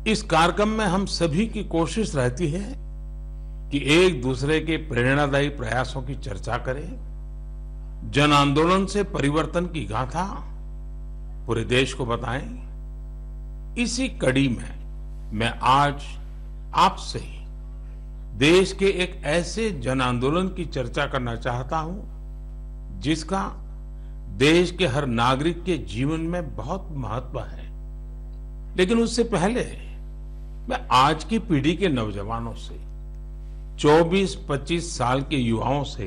इस कार्यक्रम में हम सभी की कोशिश रहती है कि एक दूसरे के प्रेरणादायी प्रयासों की चर्चा करें, जन आंदोलन से परिवर्तन की गाथा पूरे देश को बताएं। इसी कड़ी में मैं आज आपसे देश के एक ऐसे जन आंदोलन की चर्चा करना चाहता हूं जिसका देश के हर नागरिक के जीवन में बहुत महत्व है। लेकिन उससे पहले मैं आज की पीढ़ी के नौजवानों से, 24-25 साल के युवाओं से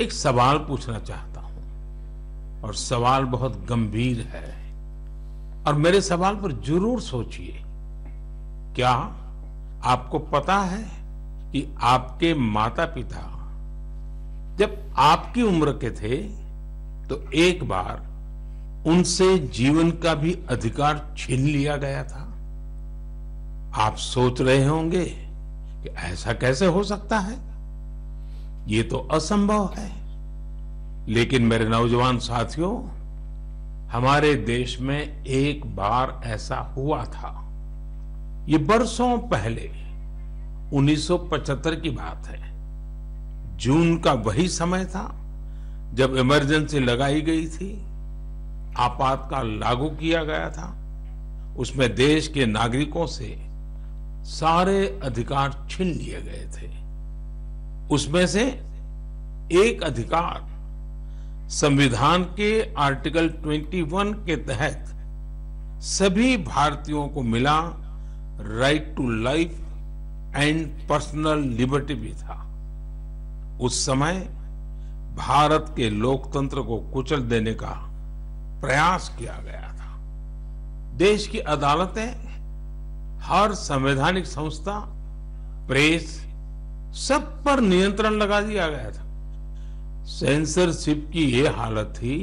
एक सवाल पूछना चाहता हूं और सवाल बहुत गंभीर है और मेरे सवाल पर जरूर सोचिए। क्या आपको पता है कि आपके माता पिता जब आपकी उम्र के थे तो एक बार उनसे जीवन का भी अधिकार छीन लिया गया था? आप सोच रहे होंगे कि ऐसा कैसे हो सकता है, ये तो असंभव है। लेकिन मेरे नौजवान साथियों, हमारे देश में एक बार ऐसा हुआ था। ये बरसों पहले 1975 की बात है। जून का वही समय था जब इमरजेंसी लगाई गई थी, आपातकाल लागू किया गया था। उसमें देश के नागरिकों से सारे अधिकार छीन लिए गए थे। उसमें से एक अधिकार संविधान के आर्टिकल 21 के तहत सभी भारतीयों को मिला, right to life and personal liberty भी था। उस समय भारत के लोकतंत्र को कुचल देने का प्रयास किया गया था। देश की अदालतें, हर संवैधानिक संस्था, प्रेस, सब पर नियंत्रण लगा दिया गया था। सेंसरशिप की यह हालत थी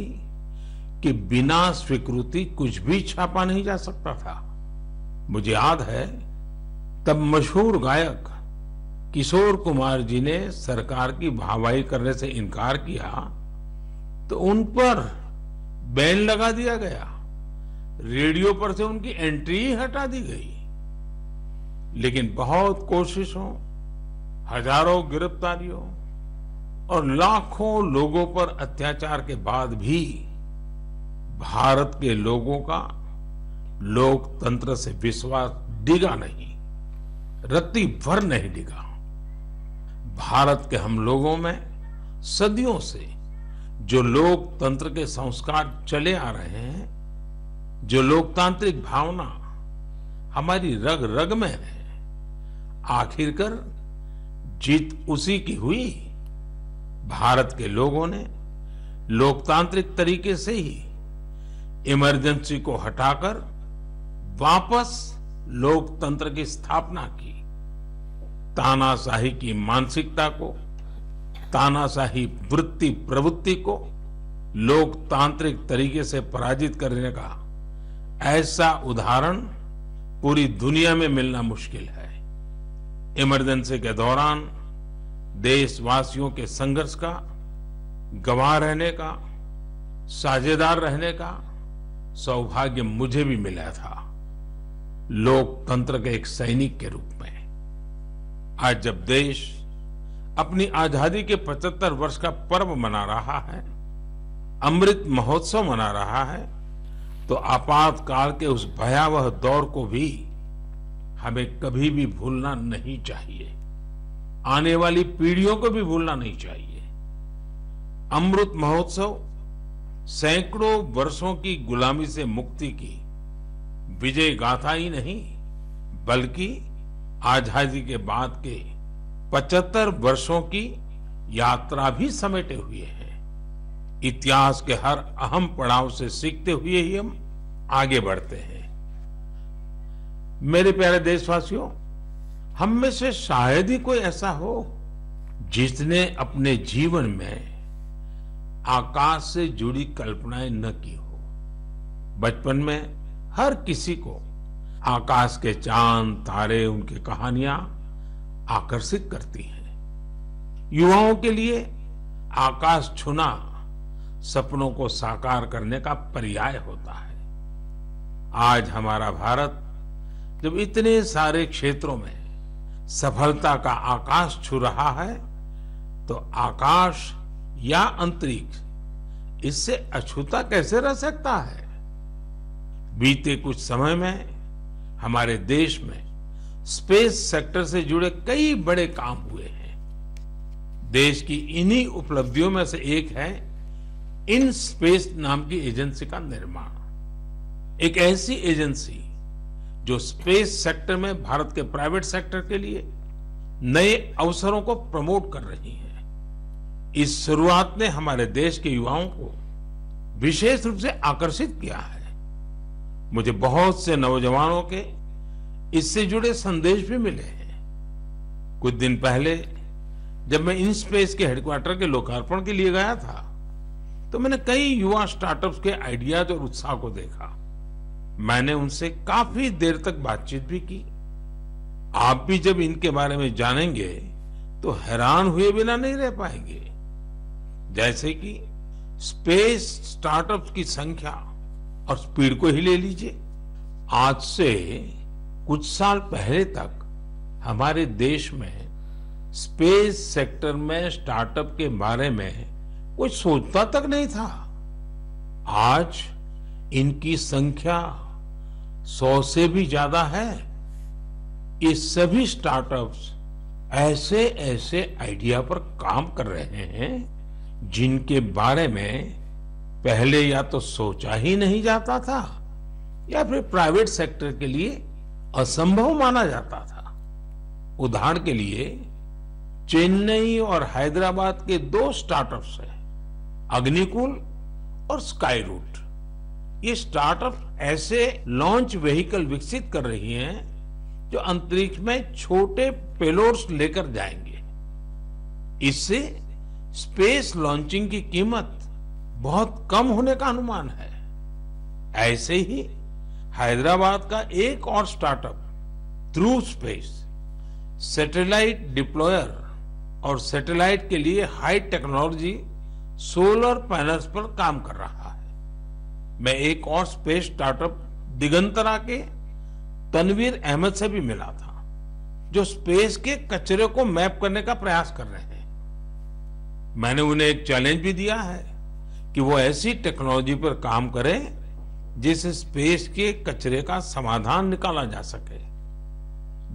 कि बिना स्वीकृति कुछ भी छापा नहीं जा सकता था। मुझे याद है, तब मशहूर गायक किशोर कुमार जी ने सरकार की वाहवाही करने से इनकार किया तो उन पर बैन लगा दिया गया, रेडियो पर से उनकी एंट्री ही हटा दी गई। लेकिन बहुत कोशिशों, हजारों गिरफ्तारियों और लाखों लोगों पर अत्याचार के बाद भी भारत के लोगों का लोकतंत्र से विश्वास डिगा नहीं, रत्ती भर नहीं डिगा। भारत के हम लोगों में सदियों से जो लोकतंत्र के संस्कार चले आ रहे हैं, जो लोकतांत्रिक भावना हमारी रग रग में है, आखिरकार जीत उसी की हुई। भारत के लोगों ने लोकतांत्रिक तरीके से ही इमरजेंसी को हटाकर वापस लोकतंत्र की स्थापना की। तानाशाही की मानसिकता को, तानाशाही वृत्ति प्रवृत्ति को लोकतांत्रिक तरीके से पराजित करने का ऐसा उदाहरण पूरी दुनिया में मिलना मुश्किल है। इमरजेंसी के दौरान देशवासियों के संघर्ष का गवाह रहने का, साझेदार रहने का सौभाग्य मुझे भी मिला था, लोकतंत्र के एक सैनिक के रूप में। आज जब देश अपनी आजादी के 75 वर्ष का पर्व मना रहा है, अमृत महोत्सव मना रहा है, तो आपातकाल के उस भयावह दौर को भी हमें कभी भी भूलना नहीं चाहिए। आने वाली पीढ़ियों को भी भूलना नहीं चाहिए। अमृत महोत्सव सैकड़ों वर्षों की गुलामी से मुक्ति की विजय गाथा ही नहीं, बल्कि आजादी के बाद के 75 वर्षों की यात्रा भी समेटे हुए हैं। इतिहास के हर अहम पड़ाव से सीखते हुए ही हम आगे बढ़ते हैं। मेरे प्यारे देशवासियों, हम में से शायद ही कोई ऐसा हो जिसने अपने जीवन में आकाश से जुड़ी कल्पनाएं न की हो। बचपन में हर किसी को आकाश के चांद, तारे, उनकी कहानियां आकर्षित करती हैं। युवाओं के लिए आकाश छूना सपनों को साकार करने का पर्याय होता है। आज हमारा भारत जब इतने सारे क्षेत्रों में सफलता का आकाश छू रहा है, तो आकाश या अंतरिक्ष इससे अछूता कैसे रह सकता है? बीते कुछ समय में हमारे देश में स्पेस सेक्टर से जुड़े कई बड़े काम हुए हैं। देश की इन्हीं उपलब्धियों में से एक है इन स्पेस नाम की एजेंसी का निर्माण। एक ऐसी एजेंसी जो स्पेस सेक्टर में भारत के प्राइवेट सेक्टर के लिए नए अवसरों को प्रमोट कर रही है। इस शुरुआत ने हमारे देश के युवाओं को विशेष रूप से आकर्षित किया है। मुझे बहुत से नौजवानों के इससे जुड़े संदेश भी मिले हैं। कुछ दिन पहले जब मैं इन स्पेस के हेडक्वार्टर के लोकार्पण के लिए गया था, तो मैंने कई युवा स्टार्टअप्स के आइडियाज और उत्साह को देखा। मैंने उनसे काफी देर तक बातचीत भी की। आप भी जब इनके बारे में जानेंगे तो हैरान हुए बिना नहीं रह पाएंगे। जैसे कि स्पेस स्टार्टअप्स की संख्या और स्पीड को ही ले लीजिए। आज से कुछ साल पहले तक हमारे देश में स्पेस सेक्टर में स्टार्टअप के बारे में कोई सोचता तक नहीं था। आज इनकी संख्या 100 से भी ज्यादा है। ये सभी स्टार्टअप्स ऐसे ऐसे आइडिया पर काम कर रहे हैं जिनके बारे में पहले या तो सोचा ही नहीं जाता था या फिर प्राइवेट सेक्टर के लिए असंभव माना जाता था। उदाहरण के लिए चेन्नई और हैदराबाद के 2 स्टार्टअप्स हैं, अग्निकुल और स्काई रूट। ये स्टार्टअप ऐसे लॉन्च व्हीकल विकसित कर रही हैं जो अंतरिक्ष में छोटे पेलोड्स लेकर जाएंगे। इससे स्पेस लॉन्चिंग की कीमत बहुत कम होने का अनुमान है। ऐसे ही हैदराबाद का एक और स्टार्टअप ध्रुव स्पेस सैटेलाइट डिप्लॉयर और सैटेलाइट के लिए हाई टेक्नोलॉजी सोलर पैनल्स पर काम कर रहा है। मैं एक और स्पेस स्टार्टअप दिगंतरा के तनवीर अहमद से भी मिला था, जो स्पेस के कचरे को मैप करने का प्रयास कर रहे हैं। मैंने उन्हें एक चैलेंज भी दिया है कि वो ऐसी टेक्नोलॉजी पर काम करें जिससे स्पेस के कचरे का समाधान निकाला जा सके।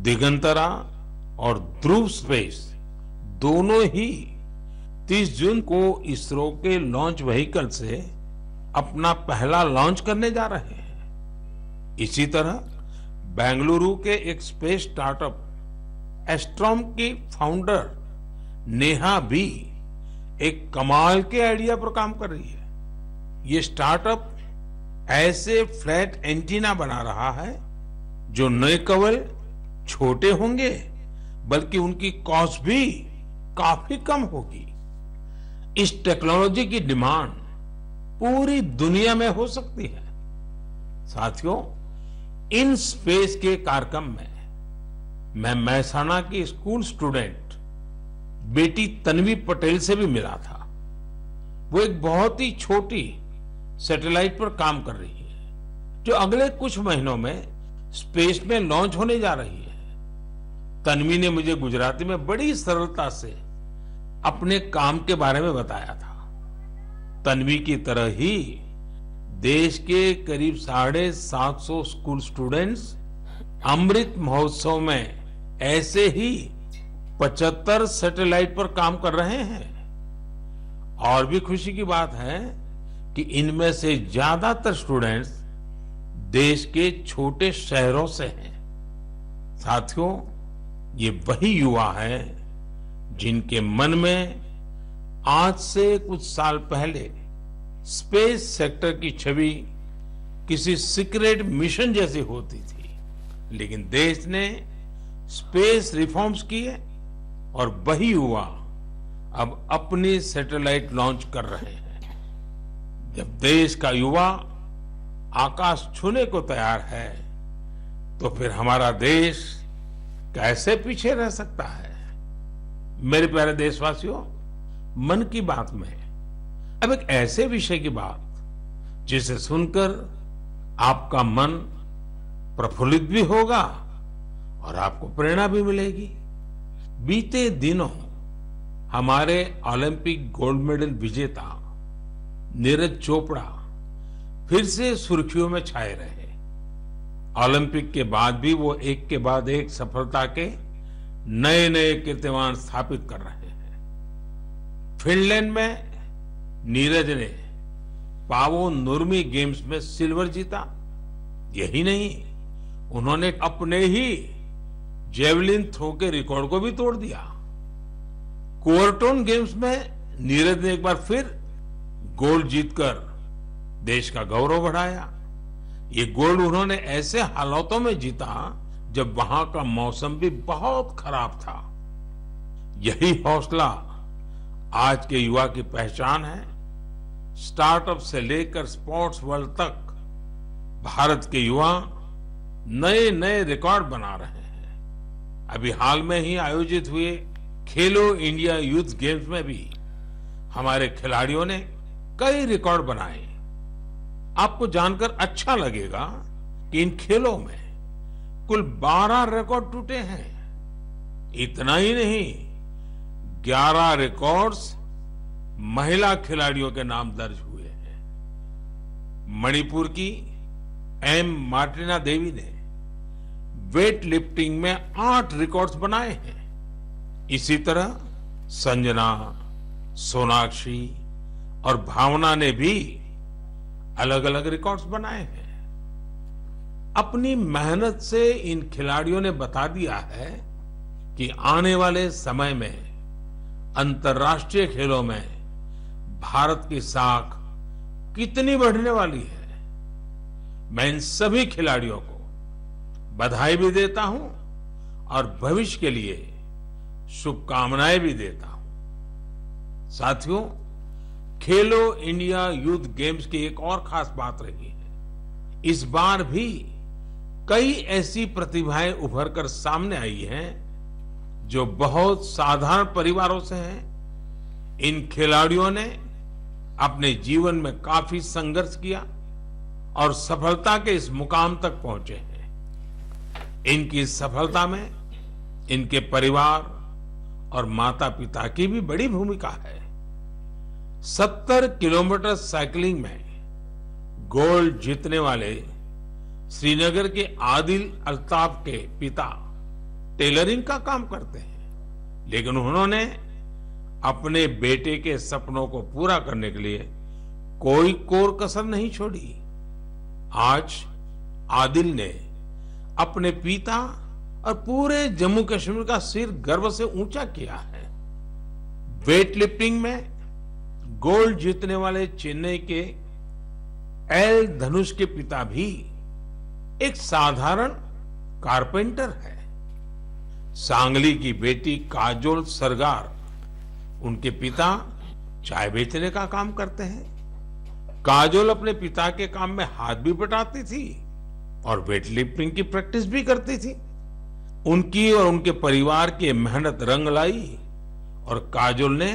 दिगंतरा और ध्रुव स्पेस दोनों ही 30 जून को इसरो के लॉन्च व्हीकल से अपना पहला लॉन्च करने जा रहे हैं। इसी तरह बेंगलुरु के एक स्पेस स्टार्टअप एस्ट्रोम की फाउंडर नेहा भी एक कमाल के आइडिया पर काम कर रही है। ये स्टार्टअप ऐसे फ्लैट एंटीना बना रहा है जो न केवल छोटे होंगे बल्कि उनकी कॉस्ट भी काफी कम होगी। इस टेक्नोलॉजी की डिमांड पूरी दुनिया में हो सकती है। साथियों, इन स्पेस के कार्यक्रम में मैं महसाना की स्कूल स्टूडेंट बेटी तन्वी पटेल से भी मिला था। वो एक बहुत ही छोटी सैटेलाइट पर काम कर रही है जो अगले कुछ महीनों में स्पेस में लॉन्च होने जा रही है। तन्वी ने मुझे गुजराती में बड़ी सरलता से अपने काम के बारे में बताया था। तन्वी की तरह ही देश के करीब 750 स्कूल स्टूडेंट्स अमृत महोत्सव में ऐसे ही 75 सैटेलाइट पर काम कर रहे हैं। और भी खुशी की बात है कि इनमें से ज्यादातर स्टूडेंट्स देश के छोटे शहरों से हैं। साथियों, ये वही युवा हैं जिनके मन में आज से कुछ साल पहले स्पेस सेक्टर की छवि किसी सीक्रेट मिशन जैसी होती थी, लेकिन देश ने स्पेस रिफॉर्म्स किए और वही युवा अब अपनी सैटेलाइट लॉन्च कर रहे हैं। जब देश का युवा आकाश छूने को तैयार है तो फिर हमारा देश कैसे पीछे रह सकता है। मेरे प्यारे देशवासियों, मन की बात में अब एक ऐसे विषय की बात जिसे सुनकर आपका मन प्रफुल्लित भी होगा और आपको प्रेरणा भी मिलेगी। बीते दिनों हमारे ओलंपिक गोल्ड मेडल विजेता नीरज चोपड़ा फिर से सुर्खियों में छाए रहे। ओलंपिक के बाद भी वो एक के बाद एक सफलता के नए नए कीर्तिमान स्थापित कर रहे हैं। फिनलैंड में नीरज ने पावो नुर्मी गेम्स में सिल्वर जीता। यही नहीं, उन्होंने अपने ही जेवलिन थ्रो के रिकॉर्ड को भी तोड़ दिया। कोर्टोन गेम्स में नीरज ने एक बार फिर गोल्ड जीतकर देश का गौरव बढ़ाया। ये गोल्ड उन्होंने ऐसे हालातों में जीता जब वहां का मौसम भी बहुत खराब था। यही हौसला आज के युवा की पहचान है। स्टार्टअप से लेकर स्पोर्ट्स वर्ल्ड तक भारत के युवा नए नए रिकॉर्ड बना रहे हैं। अभी हाल में ही आयोजित हुए खेलो इंडिया यूथ गेम्स में भी हमारे खिलाड़ियों ने कई रिकॉर्ड बनाए। आपको जानकर अच्छा लगेगा कि इन खेलों में कुल 12 रिकॉर्ड टूटे हैं। इतना ही नहीं, 11 रिकॉर्ड्स महिला खिलाड़ियों के नाम दर्ज हुए हैं। मणिपुर की एम मार्टिना देवी ने वेट लिफ्टिंग में 8 रिकॉर्ड्स बनाए हैं। इसी तरह संजना, सोनाक्षी और भावना ने भी अलग अलग रिकॉर्ड्स बनाए हैं। अपनी मेहनत से इन खिलाड़ियों ने बता दिया है कि आने वाले समय में अंतर्राष्ट्रीय खेलों में भारत की साख कितनी बढ़ने वाली है। मैं इन सभी खिलाड़ियों को बधाई भी देता हूं और भविष्य के लिए शुभकामनाएं भी देता हूं। साथियों, खेलो इंडिया यूथ गेम्स की एक और खास बात रही है। इस बार भी कई ऐसी प्रतिभाएं उभर कर सामने आई हैं जो बहुत साधारण परिवारों से हैं। इन खिलाड़ियों ने अपने जीवन में काफी संघर्ष किया और सफलता के इस मुकाम तक पहुंचे हैं। इनकी सफलता में इनके परिवार और माता पिता की भी बड़ी भूमिका है। 70 किलोमीटर साइकिलिंग में गोल्ड जीतने वाले श्रीनगर के आदिल अल्ताफ के पिता टेलरिंग का काम करते हैं, लेकिन उन्होंने अपने बेटे के सपनों को पूरा करने के लिए कोई कोर कसर नहीं छोड़ी। आज आदिल ने अपने पिता और पूरे जम्मू कश्मीर का सिर गर्व से ऊंचा किया है। वेट लिफ्टिंग में गोल्ड जीतने वाले चेन्नई के एल धनुष के पिता भी एक साधारण कारपेंटर है। सांगली की बेटी काजोल सरगार, उनके पिता चाय बेचने का काम करते हैं। काजोल अपने पिता के काम में हाथ भी बटाती थी और वेट लिफ्टिंग की प्रैक्टिस भी करती थी। उनकी और उनके परिवार की मेहनत रंग लाई और काजोल ने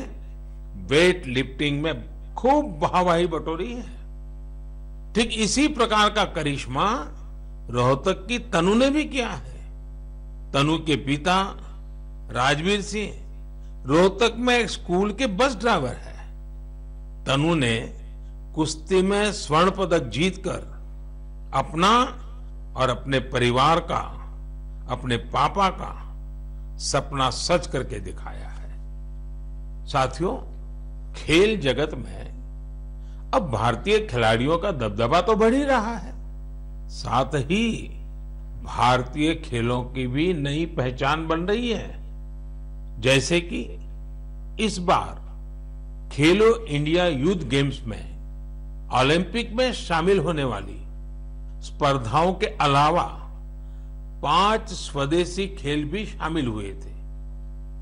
वेट लिफ्टिंग में खूब वाहवाही बटोरी है। ठीक इसी प्रकार का करिश्मा रोहतक की तनु ने भी किया है। तनु के पिता राजवीर सिंह रोहतक में एक स्कूल के बस ड्राइवर है। तनु ने कुश्ती में स्वर्ण पदक जीतकर अपना और अपने परिवार का, अपने पापा का सपना सच करके दिखाया है। साथियों, खेल जगत में अब भारतीय खिलाड़ियों का दबदबा तो बढ़ ही रहा है, साथ ही भारतीय खेलों की भी नई पहचान बन रही है। जैसे कि इस बार खेलो इंडिया यूथ गेम्स में ओलंपिक में शामिल होने वाली स्पर्धाओं के अलावा 5 स्वदेशी खेल भी शामिल हुए थे।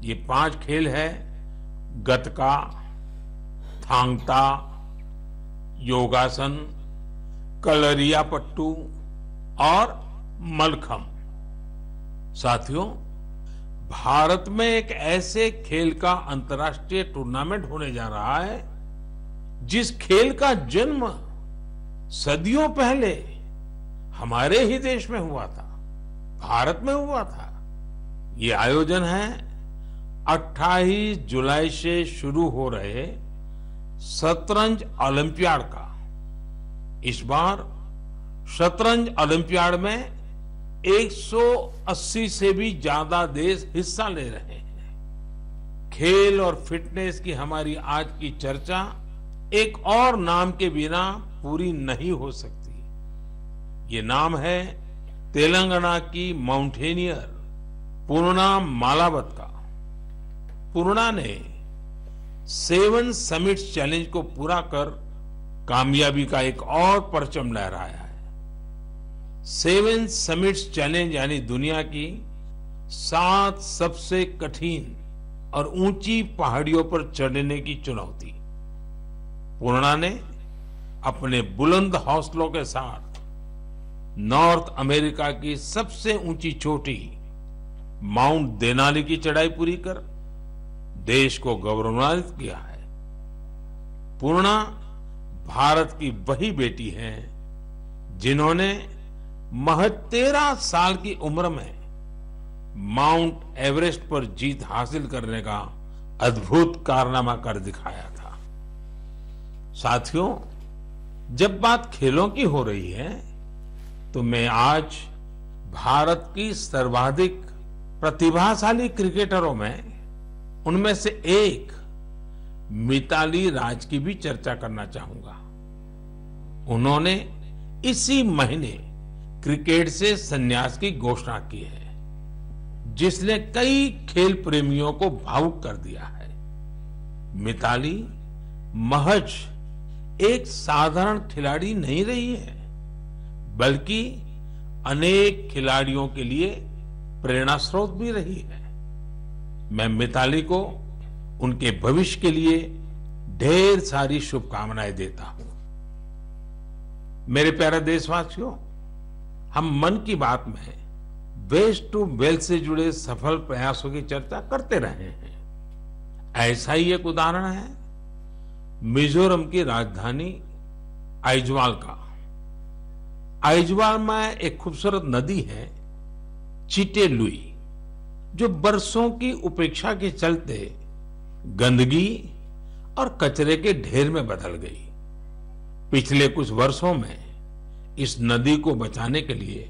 ये 5 खेल है गतका, थांगता, योगासन, कलरियापट्टू और मलखम। साथियों, भारत में एक ऐसे खेल का अंतर्राष्ट्रीय टूर्नामेंट होने जा रहा है जिस खेल का जन्म सदियों पहले हमारे ही देश में हुआ था, भारत में हुआ था। ये आयोजन है 28 जुलाई से शुरू हो रहे शतरंज ओलंपियाड का। इस बार शतरंज ओलंपियाड में 180 से भी ज्यादा देश हिस्सा ले रहे हैं। खेल और फिटनेस की हमारी आज की चर्चा एक और नाम के बिना पूरी नहीं हो सकती। ये नाम है तेलंगाना की माउंटेनियर पूर्णा मालावत का। पूर्णा ने 7 समिट्स चैलेंज को पूरा कर कामयाबी का एक और परचम लहराया है। 7 समिट्स चैलेंज यानी दुनिया की 7 सबसे कठिन और ऊंची पहाड़ियों पर चढ़ने की चुनौती। पूर्णा ने अपने बुलंद हौसलों के साथ नॉर्थ अमेरिका की सबसे ऊंची चोटी माउंट देनाली की चढ़ाई पूरी कर देश को गौरवान्वित किया है। पूर्णा भारत की वही बेटी है जिन्होंने महज 13 साल की उम्र में माउंट एवरेस्ट पर जीत हासिल करने का अद्भुत कारनामा कर दिखाया था। साथियों, जब बात खेलों की हो रही है तो मैं आज भारत की सर्वाधिक प्रतिभाशाली क्रिकेटरों में उनमें से एक मिताली राज की भी चर्चा करना चाहूंगा। उन्होंने इसी महीने क्रिकेट से संन्यास की घोषणा की है, जिसने कई खेल प्रेमियों को भावुक कर दिया है। मिताली महज एक साधारण खिलाड़ी नहीं रही है, बल्कि अनेक खिलाड़ियों के लिए प्रेरणा स्रोत भी रही है। मैं मिताली को उनके भविष्य के लिए ढेर सारी शुभकामनाएं देता हूं। मेरे प्यारे देशवासियों, हम मन की बात में वेस्ट टू वेल्थ से जुड़े सफल प्रयासों की चर्चा करते रहे हैं। ऐसा ही एक उदाहरण है मिजोरम की राजधानी आइजवाल का। आइजवाल में एक खूबसूरत नदी है चिटे लुई, जो बरसों की उपेक्षा के चलते गंदगी और कचरे के ढेर में बदल गई। पिछले कुछ वर्षों में इस नदी को बचाने के लिए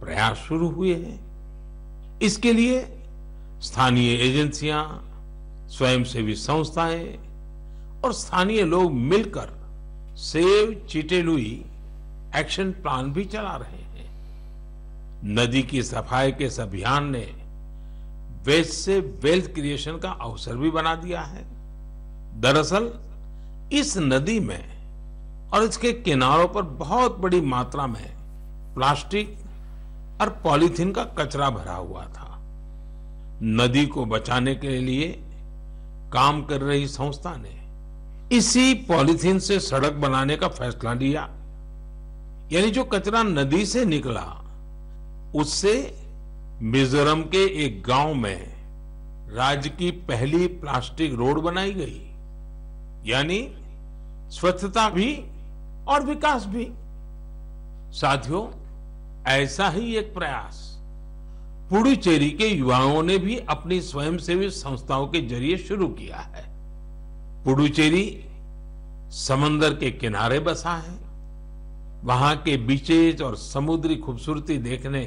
प्रयास शुरू हुए हैं। इसके लिए स्थानीय एजेंसियां, स्वयंसेवी संस्थाएं और स्थानीय लोग मिलकर save Chite Louis action plan भी चला रहे हैं। नदी की सफाई के इस अभियान ने वेस्ट से वेल्थ क्रिएशन का अवसर भी बना दिया है। दरअसल इस नदी में और इसके किनारों पर बहुत बड़ी मात्रा में प्लास्टिक और पॉलीथीन का कचरा भरा हुआ था। नदी को बचाने के लिए काम कर रही संस्था ने इसी पॉलीथीन से सड़क बनाने का फैसला लिया। यानी जो कचरा नदी से निकला उससे मिजोरम के एक गांव में राज्य की पहली प्लास्टिक रोड बनाई गई। यानी स्वच्छता भी और विकास भी। साथियों, ऐसा ही एक प्रयास पुडुचेरी के युवाओं ने भी अपनी स्वयंसेवी संस्थाओं के जरिए शुरू किया है। पुडुचेरी समंदर के किनारे बसा है। वहां के बीचेज और समुद्री खूबसूरती देखने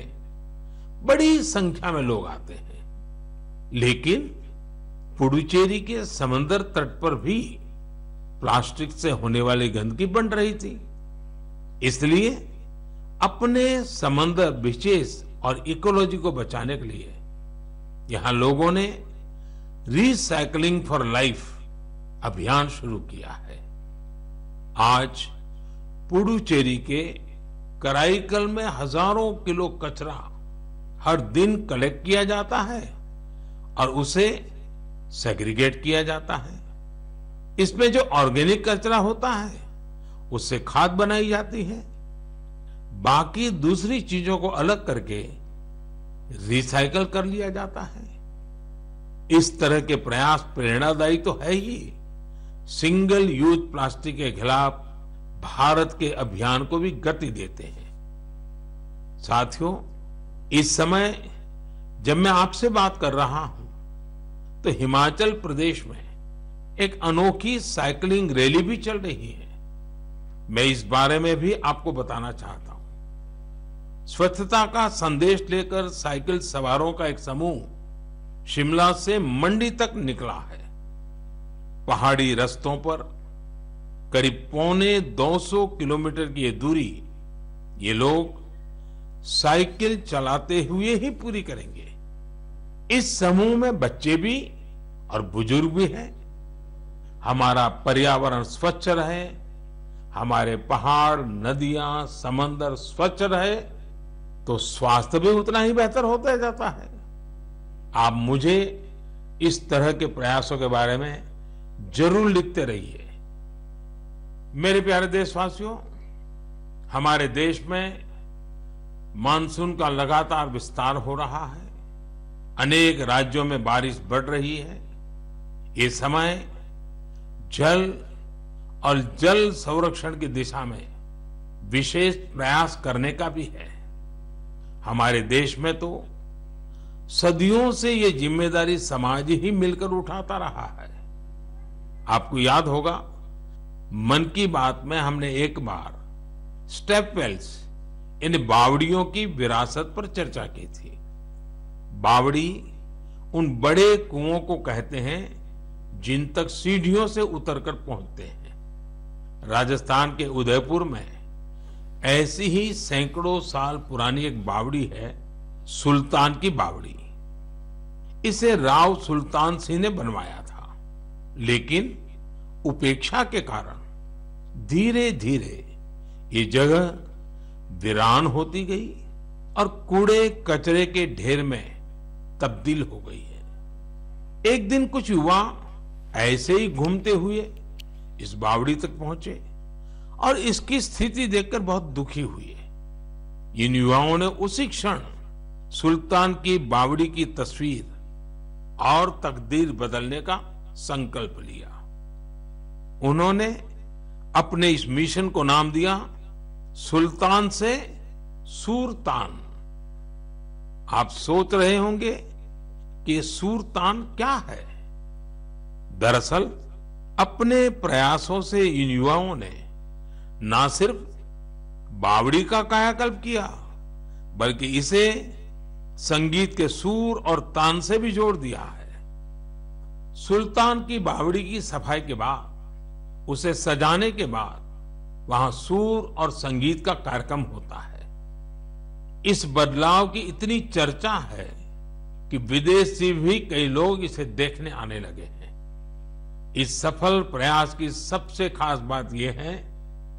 बड़ी संख्या में लोग आते हैं। लेकिन पुडुचेरी के समंदर तट पर भी प्लास्टिक से होने वाली गंदगी बन रही थी। इसलिए अपने समंदर बीचेस और इकोलॉजी को बचाने के लिए यहां लोगों ने रिसाइकलिंग फॉर लाइफ अभियान शुरू किया है। आज पुडुचेरी के कराईकल में हजारों किलो कचरा हर दिन कलेक्ट किया जाता है और उसे सेग्रीगेट किया जाता है। इसमें जो ऑर्गेनिक कचरा होता है उससे खाद बनाई जाती है। बाकी दूसरी चीजों को अलग करके रिसाइकल कर लिया जाता है। इस तरह के प्रयास प्रेरणादायी तो है ही, सिंगल यूज प्लास्टिक के खिलाफ भारत के अभियान को भी गति देते हैं। साथियों, इस समय जब मैं आपसे बात कर रहा हूं, तो हिमाचल प्रदेश में एक अनोखी साइकिलिंग रैली भी चल रही है। मैं इस बारे में भी आपको बताना चाहता हूं। स्वच्छता का संदेश लेकर साइकिल सवारों का एक समूह शिमला से मंडी तक निकला है। पहाड़ी रास्तों पर करीब 250 किलोमीटर की ये दूरी ये लोग साइकिल चलाते हुए ही पूरी करेंगे। इस समूह में बच्चे भी और बुजुर्ग भी हैं। हमारा पर्यावरण स्वच्छ रहे, हमारे पहाड़, नदियां, समंदर स्वच्छ रहे, तो स्वास्थ्य भी उतना ही बेहतर होता जाता है। आप मुझे इस तरह के प्रयासों के बारे में जरूर लिखते रहिए। मेरे प्यारे देशवासियों, हमारे देश में मानसून का लगातार विस्तार हो रहा है। अनेक राज्यों में बारिश बढ़ रही है। ये समय जल और जल संरक्षण की दिशा में विशेष प्रयास करने का भी है। हमारे देश में तो सदियों से ये जिम्मेदारी समाज ही मिलकर उठाता रहा है। आपको याद होगा, मन की बात में हमने एक बार स्टेप वेल्स, इन बावड़ियों की विरासत पर चर्चा की थी। बावड़ी उन बड़े कुओं को कहते हैं जिन तक सीढ़ियों से उतरकर पहुंचते हैं। राजस्थान के उदयपुर में ऐसी ही सैकड़ों साल पुरानी एक बावड़ी है, सुल्तान की बावड़ी। इसे राव सुल्तान सिंह ने बनवाया था, लेकिन उपेक्षा के कारण धीरे धीरे ये जगह वीरान होती गई और कूड़े कचरे के ढेर में तब्दील हो गई है। एक दिन कुछ युवा ऐसे ही घूमते हुए इस बावड़ी तक पहुंचे और इसकी स्थिति देखकर बहुत दुखी हुए। इन युवाओं ने उसी क्षण सुल्तान की बावड़ी की तस्वीर और तकदीर बदलने का संकल्प लिया। उन्होंने अपने इस मिशन को नाम दिया सुल्तान से सूरतान। आप सोच रहे होंगे कि सूरतान क्या है। दरअसल अपने प्रयासों से इन युवाओं ने ना सिर्फ बावड़ी का कायाकल्प किया, बल्कि इसे संगीत के सुर और तान से भी जोड़ दिया है। सुल्तान की बावड़ी की सफाई के बाद, उसे सजाने के बाद वहां सुर और संगीत का कार्यक्रम होता है। इस बदलाव की इतनी चर्चा है कि विदेश से भी कई लोग इसे देखने आने लगे हैं। इस सफल प्रयास की सबसे खास बात यह है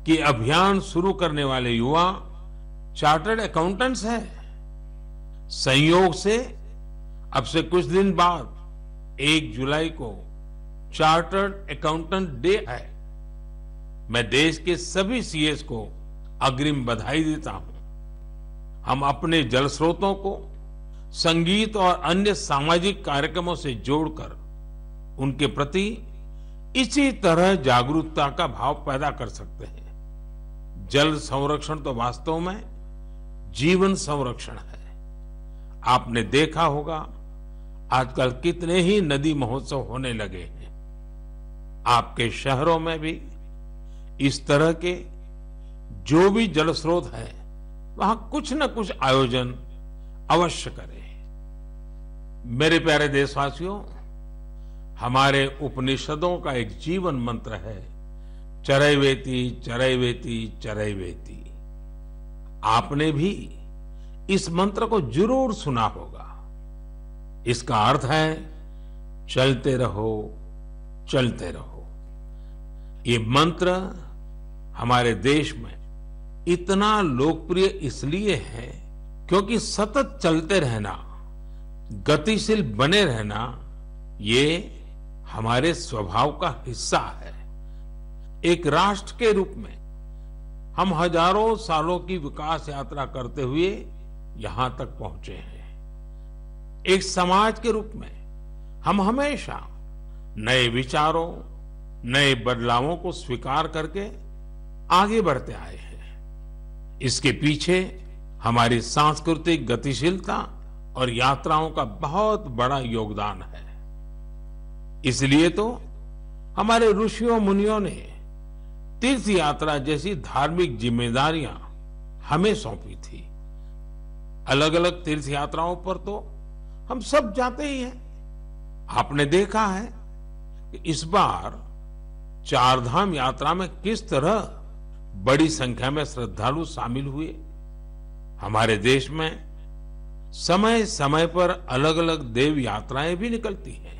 कि अभियान शुरू करने वाले युवा चार्टर्ड अकाउंटेंट्स हैं। संयोग से अब से कुछ दिन बाद 1 जुलाई को चार्टर्ड अकाउंटेंट डे है। मैं देश के सभी सीएस को अग्रिम बधाई देता हूं। हम अपने जल स्रोतों को संगीत और अन्य सामाजिक कार्यक्रमों से जोड़कर उनके प्रति इसी तरह जागरूकता का भाव पैदा कर सकते हैं। जल संरक्षण तो वास्तव में जीवन संरक्षण है। आपने देखा होगा आजकल कितने ही नदी महोत्सव होने लगे हैं। आपके शहरों में भी इस तरह के जो भी जल स्रोत है, वहां कुछ न कुछ आयोजन अवश्य करें। मेरे प्यारे देशवासियों, हमारे उपनिषदों का एक जीवन मंत्र है, चरैवेति चरैवेति चरैवेति। आपने भी इस मंत्र को जरूर सुना होगा। इसका अर्थ है चलते रहो, चलते रहो। ये मंत्र हमारे देश में इतना लोकप्रिय इसलिए है क्योंकि सतत चलते रहना, गतिशील बने रहना, ये हमारे स्वभाव का हिस्सा है। एक राष्ट्र के रूप में हम हजारों सालों की विकास यात्रा करते हुए यहां तक पहुंचे हैं। एक समाज के रूप में हम हमेशा नए विचारों, नए बदलावों को स्वीकार करके आगे बढ़ते आए हैं। इसके पीछे हमारी सांस्कृतिक गतिशीलता और यात्राओं का बहुत बड़ा योगदान है। इसलिए तो हमारे ऋषियों मुनियों ने तीर्थ यात्रा जैसी धार्मिक जिम्मेदारियां हमें सौंपी थी। अलग अलग तीर्थ यात्राओं पर तो हम सब जाते ही हैं। आपने देखा है कि इस बार चारधाम यात्रा में किस तरह बड़ी संख्या में श्रद्धालु शामिल हुए। हमारे देश में समय समय पर अलग अलग देव यात्राएं भी निकलती हैं।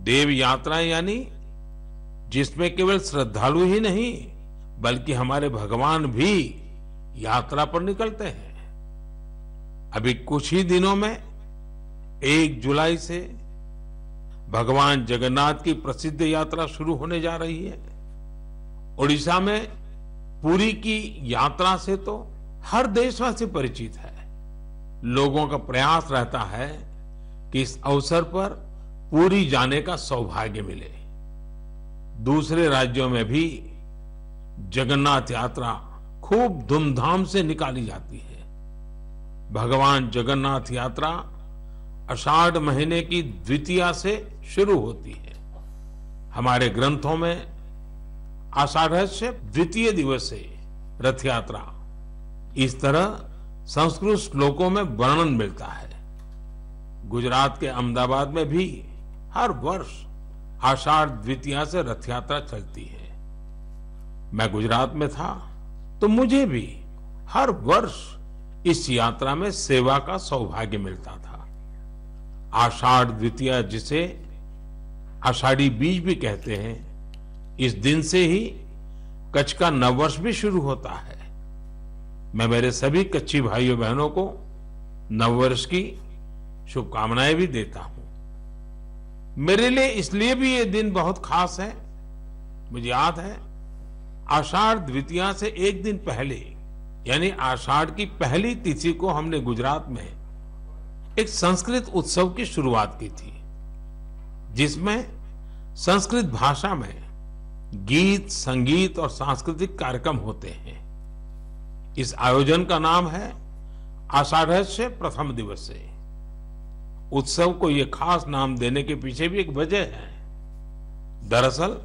देव यात्राएं यानी जिसमें केवल श्रद्धालु ही नहीं बल्कि हमारे भगवान भी यात्रा पर निकलते हैं। अभी कुछ ही दिनों में 1 जुलाई से भगवान जगन्नाथ की प्रसिद्ध यात्रा शुरू होने जा रही है। ओडिशा में पुरी की यात्रा से तो हर देशवासी परिचित है। लोगों का प्रयास रहता है कि इस अवसर पर पुरी जाने का सौभाग्य मिले। दूसरे राज्यों में भी जगन्नाथ यात्रा खूब धूमधाम से निकाली जाती है। भगवान जगन्नाथ यात्रा आषाढ़ महीने की द्वितीया से शुरू होती है। हमारे ग्रंथों में आषाढ़स्य द्वितीय दिवसे रथ यात्रा इस तरह संस्कृत श्लोकों में वर्णन मिलता है। गुजरात के अहमदाबाद में भी हर वर्ष आषाढ़ द्वितीया से रथ यात्रा चलती है। मैं गुजरात में था तो मुझे भी हर वर्ष इस यात्रा में सेवा का सौभाग्य मिलता था। आषाढ़ द्वितीया जिसे आषाढ़ी बीज भी कहते हैं, इस दिन से ही कच्छ का नववर्ष भी शुरू होता है। मैं मेरे सभी कच्छी भाइयों बहनों को नववर्ष की शुभकामनाएं भी देता हूं। मेरे लिए इसलिए भी ये दिन बहुत खास है। मुझे याद है आषाढ़ द्वितीया से एक दिन पहले यानी आषाढ़ की पहली तिथि को हमने गुजरात में एक संस्कृत उत्सव की शुरुआत की थी, जिसमें संस्कृत भाषा में गीत, संगीत और सांस्कृतिक कार्यक्रम होते हैं। इस आयोजन का नाम है आषाढ़स्य प्रथम दिवसे। उत्सव को यह खास नाम देने के पीछे भी एक वजह है। दरअसल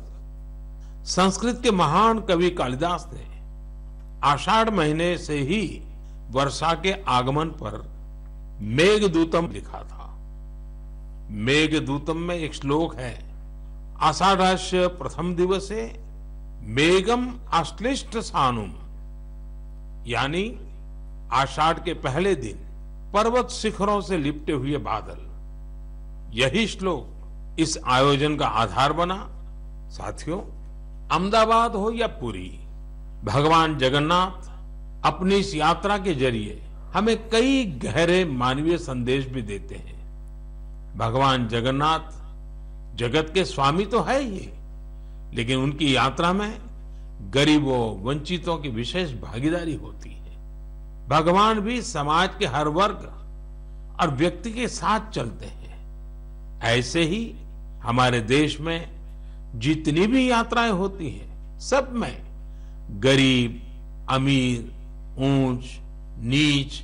संस्कृत के महान कवि कालिदास ने आषाढ़ महीने से ही वर्षा के आगमन पर मेघदूतम लिखा था। मेघदूतम में एक श्लोक है, आषाढ़स्य प्रथम दिवसे मेघम आश्लिष्ट सानुम, यानी आषाढ़ के पहले दिन पर्वत शिखरों से लिपटे हुए बादल। यही श्लोक इस आयोजन का आधार बना। साथियों, अहमदाबाद हो या पुरी, भगवान जगन्नाथ अपनी इस यात्रा के जरिए हमें कई गहरे मानवीय संदेश भी देते हैं। भगवान जगन्नाथ जगत के स्वामी तो है ही, लेकिन उनकी यात्रा में गरीबों, वंचितों की विशेष भागीदारी होती है। भगवान भी समाज के हर वर्ग और व्यक्ति के साथ चलते हैं। ऐसे ही हमारे देश में जितनी भी यात्राएं होती हैं, सब में गरीब, अमीर, ऊंच, नीच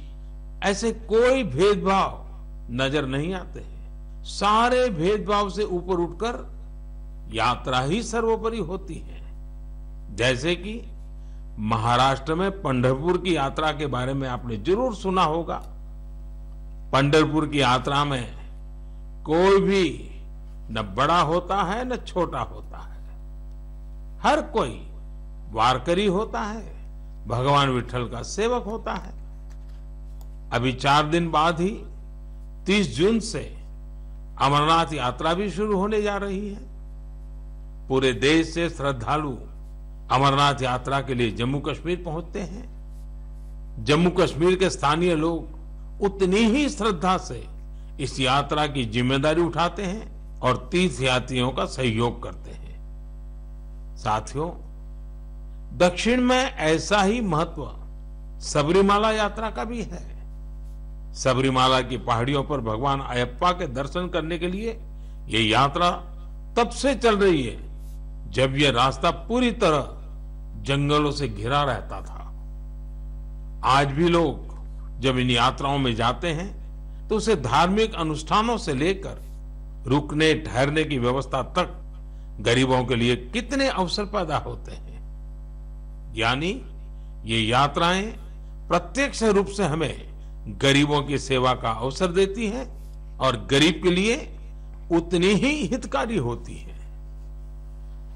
ऐसे कोई भेदभाव नजर नहीं आते हैं। सारे भेदभाव से ऊपर उठकर यात्रा ही सर्वोपरि होती है। जैसे कि महाराष्ट्र में पंढरपुर की यात्रा के बारे में आपने जरूर सुना होगा। पंढरपुर की यात्रा में कोई भी न बड़ा होता है न छोटा होता है, हर कोई वारकरी होता है, भगवान विठल का सेवक होता है। अभी 4 दिन बाद ही 30 जून से अमरनाथ यात्रा भी शुरू होने जा रही है। पूरे देश से श्रद्धालु अमरनाथ यात्रा के लिए जम्मू कश्मीर पहुंचते हैं। जम्मू कश्मीर के स्थानीय लोग उतनी ही श्रद्धा से इस यात्रा की जिम्मेदारी उठाते हैं और तीर्थयात्रियों का सहयोग करते हैं। साथियों, दक्षिण में ऐसा ही महत्व सबरीमाला यात्रा का भी है। सबरीमाला की पहाड़ियों पर भगवान अयप्पा के दर्शन करने के लिए ये यात्रा तब से चल रही है जब यह रास्ता पूरी तरह जंगलों से घिरा रहता था। आज भी लोग जब इन यात्राओं में जाते हैं तो उसे धार्मिक अनुष्ठानों से लेकर रुकने ठहरने की व्यवस्था तक गरीबों के लिए कितने अवसर पैदा होते हैं। यानी ये यात्राएं प्रत्यक्ष रूप से हमें गरीबों की सेवा का अवसर देती हैं और गरीब के लिए उतनी ही हितकारी होती है।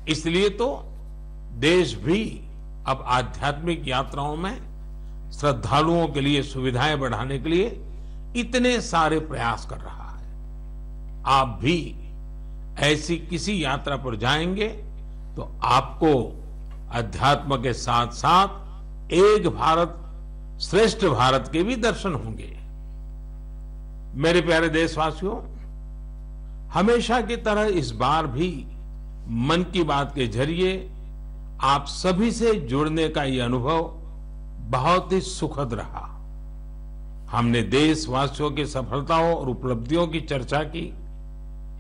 इसलिए तो देश भी अब आध्यात्मिक यात्राओं में श्रद्धालुओं के लिए सुविधाएं बढ़ाने के लिए इतने सारे प्रयास कर रहा है। आप भी ऐसी किसी यात्रा पर जाएंगे तो आपको अध्यात्म के साथ साथ एक भारत श्रेष्ठ भारत के भी दर्शन होंगे। मेरे प्यारे देशवासियों, हमेशा की तरह इस बार भी मन की बात के जरिए आप सभी से जुड़ने का ये अनुभव बहुत ही सुखद रहा। हमने देशवासियों की सफलताओं और उपलब्धियों की चर्चा की।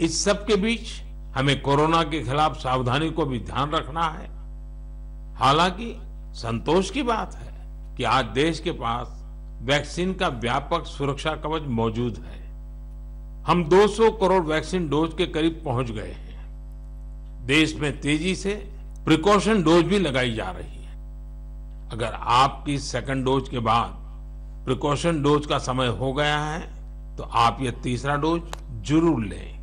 इस सब के बीच हमें कोरोना के खिलाफ सावधानी को भी ध्यान रखना है। हालांकि संतोष की बात है कि आज देश के पास वैक्सीन का व्यापक सुरक्षा कवच मौजूद है। हम 200 करोड़ वैक्सीन डोज के करीब पहुंच गए हैं। देश में तेजी से प्रिकॉशन डोज भी लगाई जा रही है। अगर आपकी सेकंड डोज के बाद प्रिकॉशन डोज का समय हो गया है तो आप ये तीसरा डोज जरूर लें।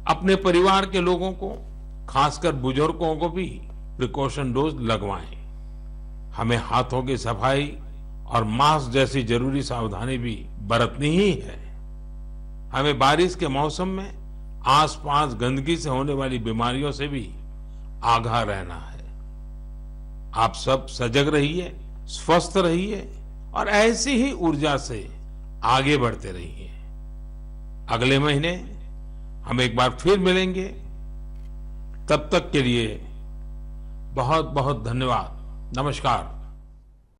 अपने परिवार के लोगों को, खासकर बुजुर्गों को भी प्रिकॉशन डोज लगवाएं। हमें हाथों की सफाई और मास्क जैसी जरूरी सावधानी भी बरतनी ही है। हमें बारिश के मौसम में आसपास गंदगी से होने वाली बीमारियों से भी आगाह रहना है। आप सब सजग रहिए, स्वस्थ रहिए और ऐसी ही ऊर्जा से आगे बढ़ते रहिए। अगले महीने हम एक बार फिर मिलेंगे। तब तक के लिए बहुत बहुत धन्यवाद। नमस्कार।